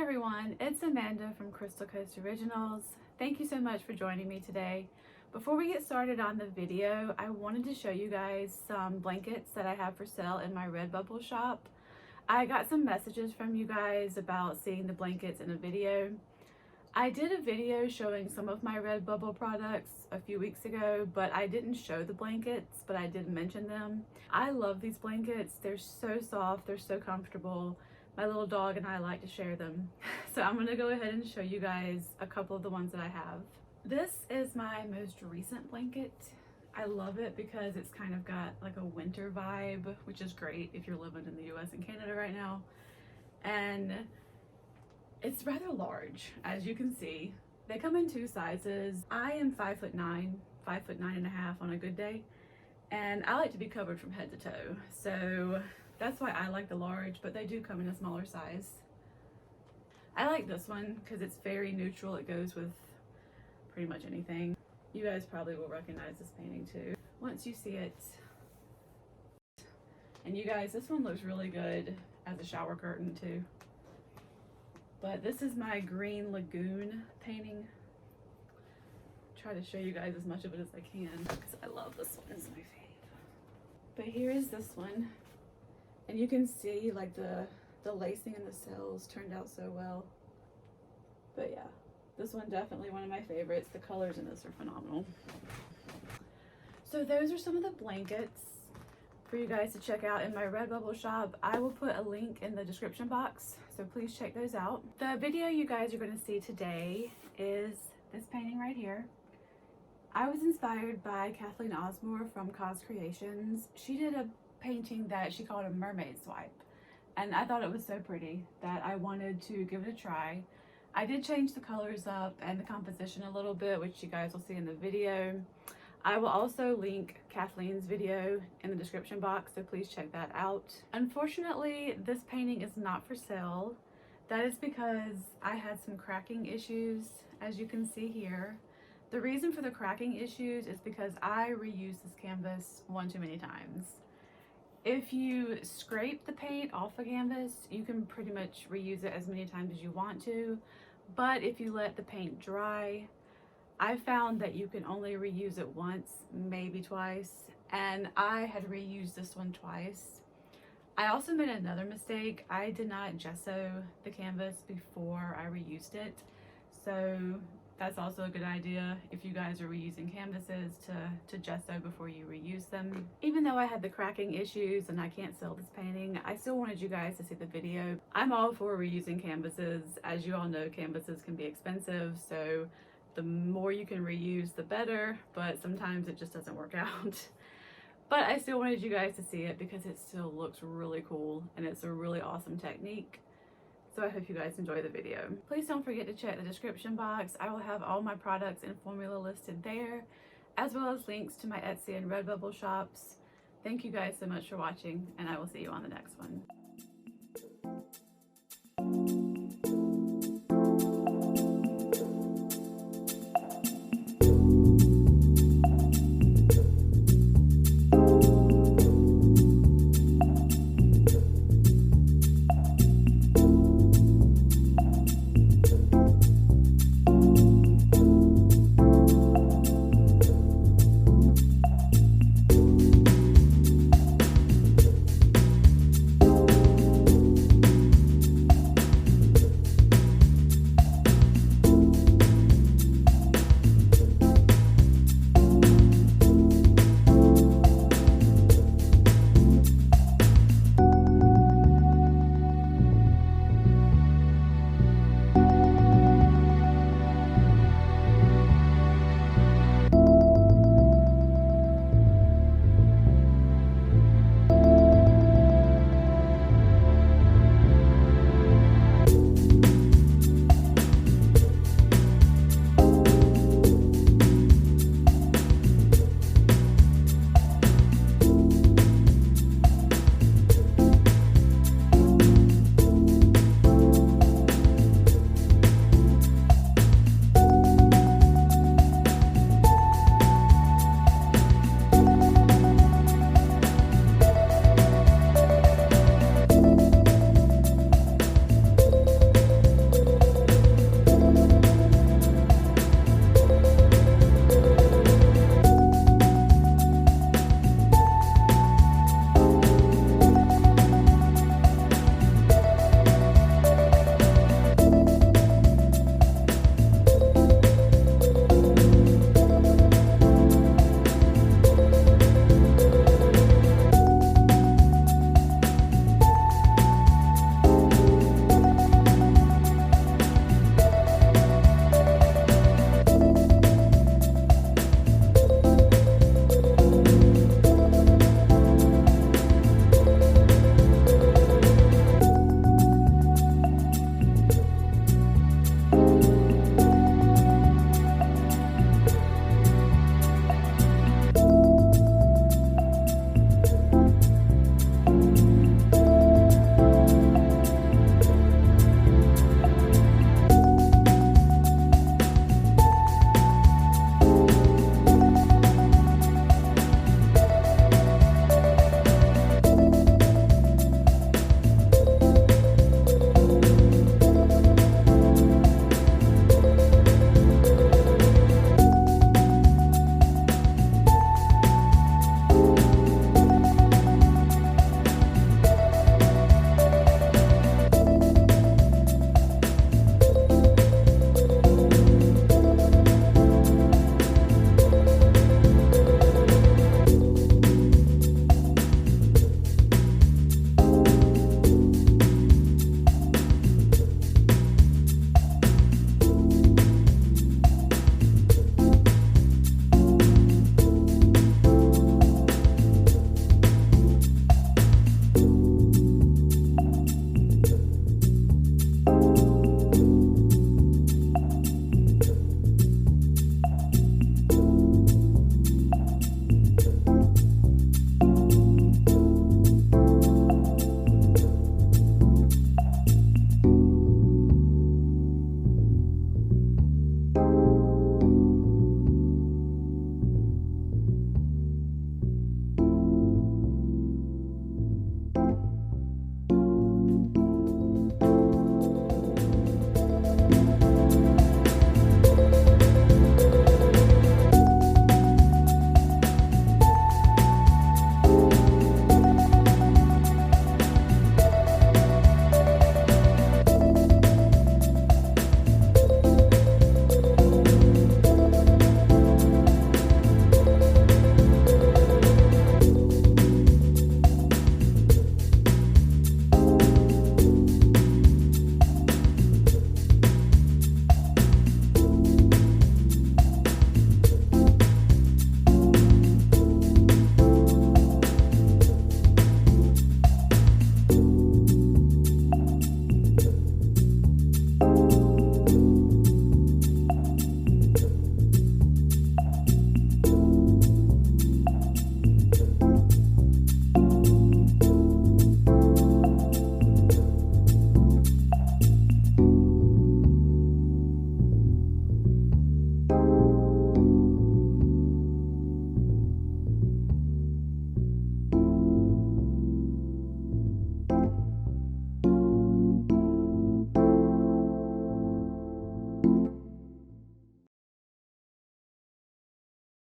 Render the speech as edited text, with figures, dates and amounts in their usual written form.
everyone, it's Amanda from Crystal Coast Originals. Thank you so much for joining me today. Before we get started on the video, I wanted to show you guys some blankets that I have for sale in my Redbubble shop. I got some messages from you guys about seeing the blankets in a video. I did a video showing some of my Redbubble products a few weeks ago, but I didn't show the blankets, but I did mention them. I love these blankets. They're so soft, they're so comfortable. My little dog and I like to share them. So I'm gonna go ahead and show you guys a couple of the ones that I have. This is my most recent blanket. I love it because it's kind of got like a winter vibe, which is great if you're living in the US and Canada right now. And it's rather large, as you can see. They come in two sizes. I am 5'9", 5'9.5" on a good day. And I like to be covered from head to toe. So that's why I like the large, but they do come in a smaller size. I like this one because it's very neutral. It goes with pretty much anything. You guys probably will recognize this painting too once you see it. And you guys, this one looks really good as a shower curtain too. But this is my Green Lagoon painting. Try to show you guys as much of it as I can because I love this one. It's my fave. But here is this one. And you can see like the lacing and the cells turned out so well. But yeah, this one definitely one of my favorites. The colors in this are phenomenal. So those are some of the blankets for you guys to check out in my Redbubble shop. I will put a link in the description box, so please check those out. The video you guys are going to see today is this painting right here. I was inspired by Kathleen Osmore from Cause Creations. She did a painting that she called a mermaid swipe, and I thought it was so pretty that I wanted to give it a try. I did change the colors up and the composition a little bit, which you guys will see in the video. I will also link Kathleen's video in the description box, so please check that out. Unfortunately, this painting is not for sale. That is because I had some cracking issues, as you can see here. The reason for the cracking issues is because I reused this canvas one too many times. If you scrape the paint off a canvas, you can pretty much reuse it as many times as you want to. But if you let the paint dry, I found that you can only reuse it once, maybe twice. And I had reused this one twice. I also made another mistake. I did not gesso the canvas before I reused it. So that's also a good idea if you guys are reusing canvases to gesso before you reuse them. Even though I had the cracking issues and I can't sell this painting, I still wanted you guys to see the video. I'm all for reusing canvases. As you all know, canvases can be expensive, so the more you can reuse, the better, but sometimes it just doesn't work out. But I still wanted you guys to see it because it still looks really cool and it's a really awesome technique. So I hope you guys enjoy the video. Please don't forget to check the description box. I will have all my products and formula listed there, as well as links to my Etsy and Redbubble shops. Thank you guys so much for watching, and I will see you on the next one.